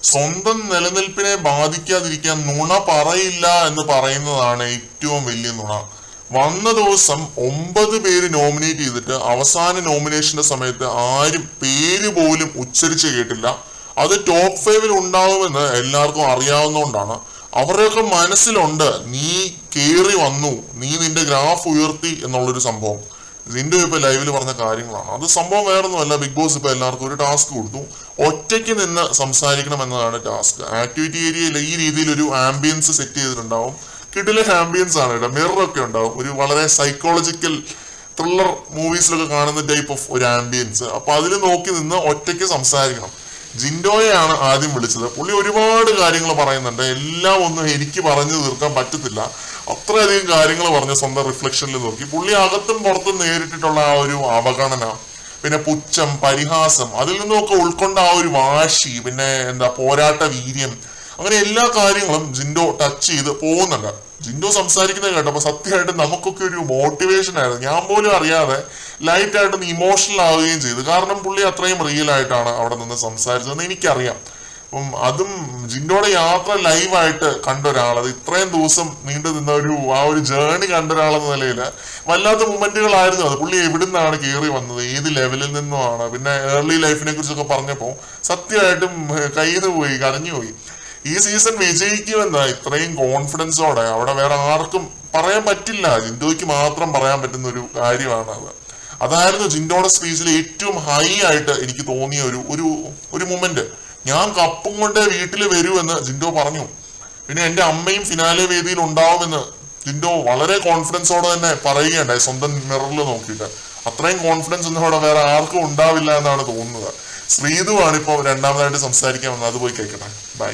സ്വന്തം നിലനിൽപ്പിനെ ബാധിക്കാതിരിക്കാൻ നുണ പറയില്ല എന്ന് പറയുന്നതാണ് ഏറ്റവും വലിയ നുണ. വന്ന ദിവസം 9 പേര് നോമിനേറ്റ് ചെയ്തിട്ട് അവസാന നോമിനേഷന്റെ സമയത്ത് ആരും പേര് പോലും ഉച്ചരിച്ച് കേട്ടില്ല. അത് ടോപ്പ് 5 ഉണ്ടാവുമെന്ന് എല്ലാവർക്കും അറിയാവുന്നതുകൊണ്ടാണ്. അവരുടെയൊക്കെ മനസ്സിലുണ്ട് നീ കേറി വന്നു, നീ നിന്റെ ഗ്രാഫ് ഉയർത്തി എന്നുള്ളൊരു സംഭവം. ജിൻഡോ ഇപ്പൊ ലൈവിൽ പറഞ്ഞ കാര്യങ്ങളാണ്. അത് സംഭവം വേറൊന്നുമല്ല. ബിഗ് ബോസ് ഇപ്പൊ എല്ലാവർക്കും ഒരു ടാസ്ക് കൊടുത്തു, ഒറ്റയ്ക്ക് നിന്ന് സംസാരിക്കണം എന്നതാണ് ടാസ്ക്. ആക്ടിവിറ്റി ഏരിയയിൽ ഈ രീതിയിൽ ഒരു ആംബിയൻസ് സെറ്റ് ചെയ്തിട്ടുണ്ടാവും. കിടിലെ ആംബിയൻസ് ആണ് കേട്ടോ. മിററൊക്കെ ഉണ്ടാവും, ഒരു വളരെ സൈക്കോളജിക്കൽ ത്രില്ലർ മൂവീസിലൊക്കെ കാണുന്ന ടൈപ്പ് ഓഫ് ഒരു ആംബിയൻസ്. അപ്പൊ അതിൽ നോക്കി നിന്ന് ഒറ്റയ്ക്ക് സംസാരിക്കണം. ജിൻഡോയെയാണ് ആദ്യം വിളിച്ചത്. പുള്ളി ഒരുപാട് കാര്യങ്ങൾ പറയുന്നുണ്ട്, എല്ലാം ഒന്നും എനിക്ക് പറഞ്ഞു തീർക്കാൻ പറ്റത്തില്ല. അത്രയധികം കാര്യങ്ങൾ പറഞ്ഞ് സ്വന്തം റിഫ്ലക്ഷനിൽ നോക്കി. പുള്ളി അകത്തും പുറത്തും നേരിട്ടിട്ടുള്ള ആ ഒരു അവഗണന, പിന്നെ പുച്ഛം, പരിഹാസം, അതിൽ നിന്നൊക്കെ ഉൾക്കൊണ്ട ആ ഒരു വാശി, പിന്നെ പോരാട്ട വീര്യം, അങ്ങനെ എല്ലാ കാര്യങ്ങളും ജിൻഡോ ടച്ച് ചെയ്ത് പോകുന്നുണ്ട്. ജിൻഡോ സംസാരിക്കുന്നത് കേട്ടപ്പോൾ സത്യമായിട്ട് നമുക്കൊക്കെ ഒരു മോട്ടിവേഷൻ ആയിരുന്നു. ഞാൻ പോലും അറിയാതെ ലൈറ്റ് ആയിട്ടൊന്ന് ഇമോഷണൽ ആവുകയും ചെയ്തു. കാരണം പുള്ളി അത്രയും റിയൽ ആയിട്ടാണ് അവിടെ നിന്ന് സംസാരിച്ചതെന്ന് എനിക്കറിയാം. അപ്പം അതും ജിൻഡോയുടെ യാത്ര ലൈവായിട്ട് കണ്ട ഒരാൾ, അത് ഇത്രയും ദിവസം നീണ്ടു നിന്ന ആ ഒരു ജേർണി കണ്ട ഒരാളെന്ന നിലയിൽ വല്ലാത്ത മൊമെന്റുകളായിരുന്നു അത്. പുള്ളി എവിടുന്നാണ് കയറി വന്നത്, ഏത് ലെവലിൽ നിന്നുമാണ്, പിന്നെ ഏർലി ലൈഫിനെ കുറിച്ചൊക്കെ പറഞ്ഞപ്പോൾ സത്യമായിട്ടും കയ്യിൽ പോയി, കരഞ്ഞുപോയി. ഈ സീസൺ വിജയിക്കുമെന്ന ഇത്രയും കോൺഫിഡൻസോടെ അവിടെ വേറെ ആർക്കും പറയാൻ പറ്റില്ല. ജിൻഡോയ്ക്ക് മാത്രം പറയാൻ പറ്റുന്ന ഒരു കാര്യമാണ് അത്. അതായിരുന്നു ജിൻഡോയുടെ സ്പീച്ചിൽ ഏറ്റവും ഹൈ ആയിട്ട് എനിക്ക് തോന്നിയ ഒരു മൊമെന്റ്. ഞാൻ കപ്പും കൊണ്ട് വീട്ടിൽ വരൂ എന്ന് ജിൻഡോ പറഞ്ഞു. പിന്നെ എന്റെ അമ്മയും ഫിനാലെ വേദിയിൽ ഉണ്ടാവുമെന്ന് ജിൻഡോ വളരെ കോൺഫിഡൻസോടെ തന്നെ പറയുകയുണ്ടായി, സ്വന്തം മിററിൽ നോക്കിയിട്ട്. അത്രയും കോൺഫിഡൻസ് ഒന്നും അവിടെ വേറെ ആർക്കും ഉണ്ടാവില്ല എന്നാണ് തോന്നുന്നത്. ശ്രീധുവാണ് ഇപ്പോൾ രണ്ടാമതായിട്ട് സംസാരിക്കാൻ വന്നത്. അത് പോയി കേൾക്കട്ടെ. ബൈ.